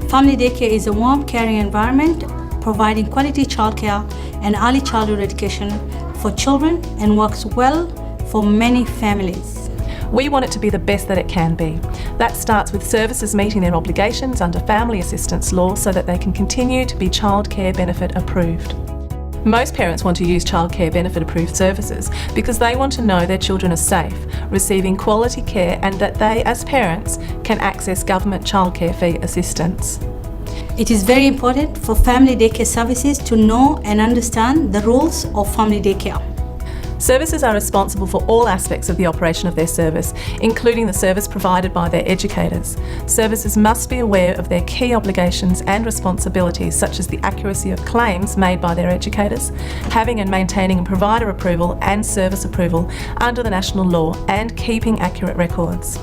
Family daycare is a warm, caring environment providing quality childcare and early childhood education for children and works well for many families. We want it to be the best that it can be. That starts with services meeting their obligations under family assistance law so that they can continue to be childcare benefit approved. Most parents want to use childcare benefit approved services because they want to know their children are safe, receiving quality care, and that they, as parents, can access government childcare fee assistance. It is very important for family daycare services to know and understand the rules of family daycare. Services are responsible for all aspects of the operation of their service, including the service provided by their educators. Services must be aware of their key obligations and responsibilities, such as the accuracy of claims made by their educators, having and maintaining provider approval and service approval under the national law, and keeping accurate records.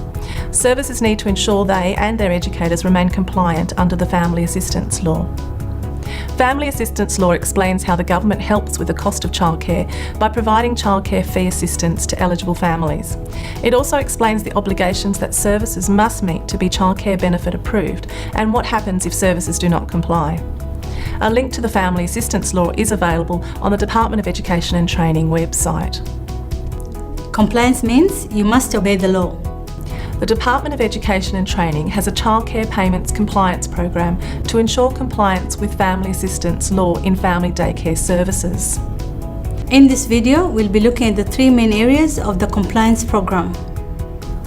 Services need to ensure they and their educators remain compliant under the Family Assistance Law. Family Assistance Law explains how the government helps with the cost of childcare by providing childcare fee assistance to eligible families. It also explains the obligations that services must meet to be childcare benefit approved and what happens if services do not comply. A link to the Family Assistance Law is available on the Department of Education and Training website. Compliance means you must obey the law. The Department of Education and Training has a childcare payments compliance program to ensure compliance with Family Assistance Law in family daycare services. In this video, we'll be looking at the three main areas of the compliance program.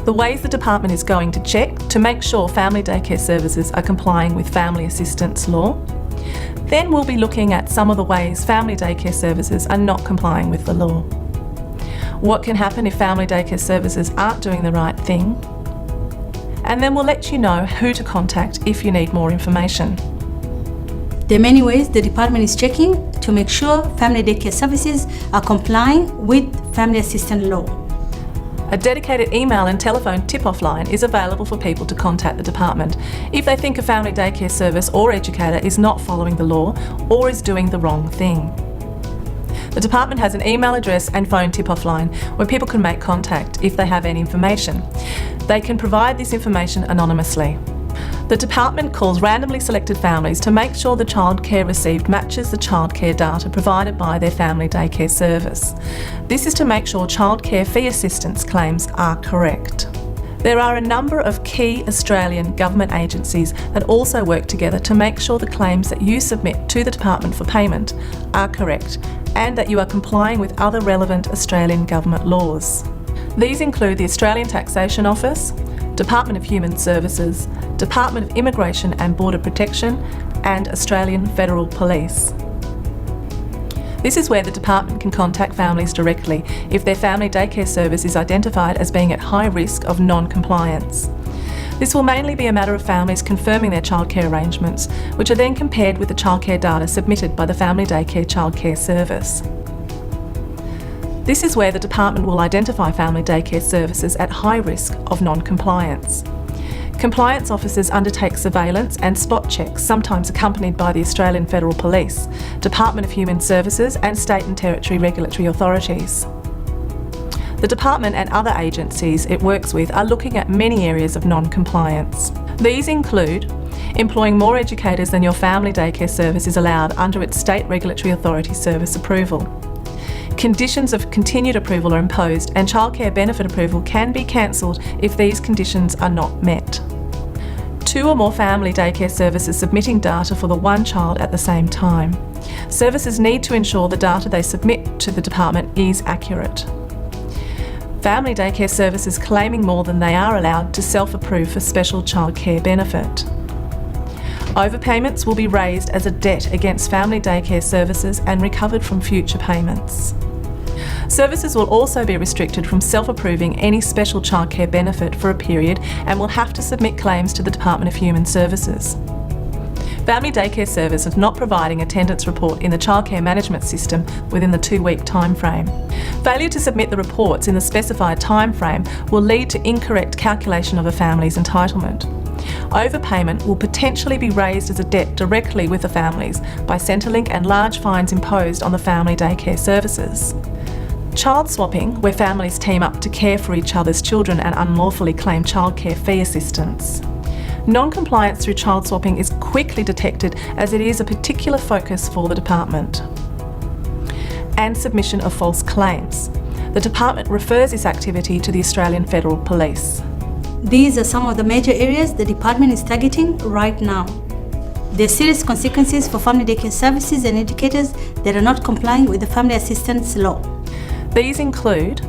The ways the department is going to check to make sure family daycare services are complying with Family Assistance Law. Then we'll be looking at some of the ways family daycare services are not complying with the law. What can happen if family daycare services aren't doing the right thing? And then we'll let you know who to contact if you need more information. There are many ways the department is checking to make sure family daycare services are complying with Family Assistance Law. A dedicated email and telephone tip-off line is available for people to contact the department if they think a family daycare service or educator is not following the law or is doing the wrong thing. The department has an email address and phone tip-off line where people can make contact if they have any information. They can provide this information anonymously. The department calls randomly selected families to make sure the childcare received matches the childcare data provided by their family daycare service. This is to make sure childcare fee assistance claims are correct. There are a number of key Australian government agencies that also work together to make sure the claims that you submit to the department for payment are correct and that you are complying with other relevant Australian government laws. These include the Australian Taxation Office, Department of Human Services, Department of Immigration and Border Protection, and Australian Federal Police. This is where the department can contact families directly if their family daycare service is identified as being at high risk of non-compliance. This will mainly be a matter of families confirming their childcare arrangements, which are then compared with the childcare data submitted by the Family Daycare Childcare Service. This is where the department will identify family daycare services at high risk of non-compliance. Compliance officers undertake surveillance and spot checks, sometimes accompanied by the Australian Federal Police, Department of Human Services and state and territory regulatory authorities. The department and other agencies it works with are looking at many areas of non-compliance. These include employing more educators than your family daycare service is allowed under its state regulatory authority service approval. Conditions of continued approval are imposed and childcare benefit approval can be cancelled if these conditions are not met. 2 or more family daycare services submitting data for the one child at the same time. Services need to ensure the data they submit to the department is accurate. Family daycare services claiming more than they are allowed to self-approve for special childcare benefit. Overpayments will be raised as a debt against family daycare services and recovered from future payments. Services will also be restricted from self-approving any special childcare benefit for a period and will have to submit claims to the Department of Human Services. Family daycare services not providing attendance report in the childcare management system within the 2-week time frame. Failure to submit the reports in the specified time frame will lead to incorrect calculation of a family's entitlement. Overpayment will potentially be raised as a debt directly with the families by Centrelink and large fines imposed on the family daycare services. Child swapping, where families team up to care for each other's children and unlawfully claim childcare fee assistance. Non-compliance through child swapping is quickly detected as it is a particular focus for the department. And submission of false claims. The department refers this activity to the Australian Federal Police. These are some of the major areas the department is targeting right now. There are serious consequences for family daycare services and educators that are not complying with the Family Assistance Law. These include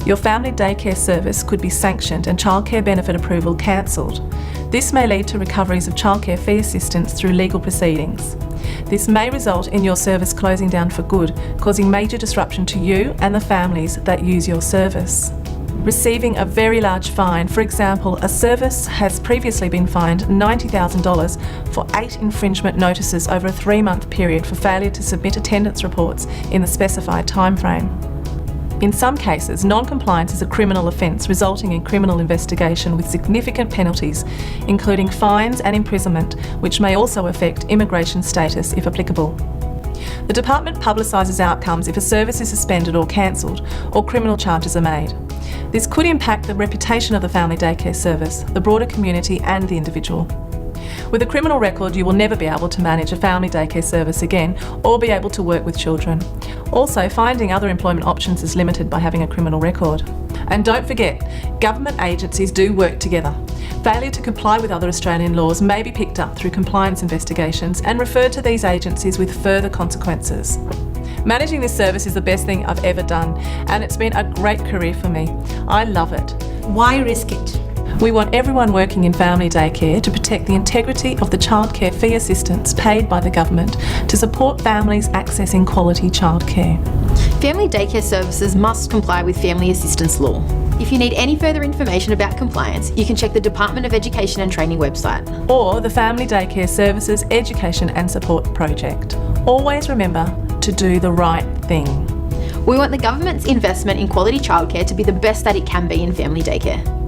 your family daycare service could be sanctioned and childcare benefit approval cancelled. This may lead to recoveries of childcare fee assistance through legal proceedings. This may result in your service closing down for good, causing major disruption to you and the families that use your service. Receiving a very large fine. For example, a service has previously been fined $90,000 for 8 infringement notices over a 3-month period for failure to submit attendance reports in the specified timeframe. In some cases, non-compliance is a criminal offence resulting in criminal investigation with significant penalties, including fines and imprisonment, which may also affect immigration status if applicable. The department publicises outcomes if a service is suspended or cancelled, or criminal charges are made. This could impact the reputation of the family daycare service, the broader community and the individual. With a criminal record, you will never be able to manage a family daycare service again or be able to work with children. Also, finding other employment options is limited by having a criminal record. And don't forget, government agencies do work together. Failure to comply with other Australian laws may be picked up through compliance investigations and referred to these agencies with further consequences. Managing this service is the best thing I've ever done, and it's been a great career for me. I love it. Why risk it? We want everyone working in family daycare to protect the integrity of the childcare fee assistance paid by the government to support families accessing quality childcare. Family daycare services must comply with Family Assistance Law. If you need any further information about compliance, you can check the Department of Education and Training website. Or the Family Daycare Services Education and Support Project. Always remember to do the right thing. We want the government's investment in quality childcare to be the best that it can be in family daycare.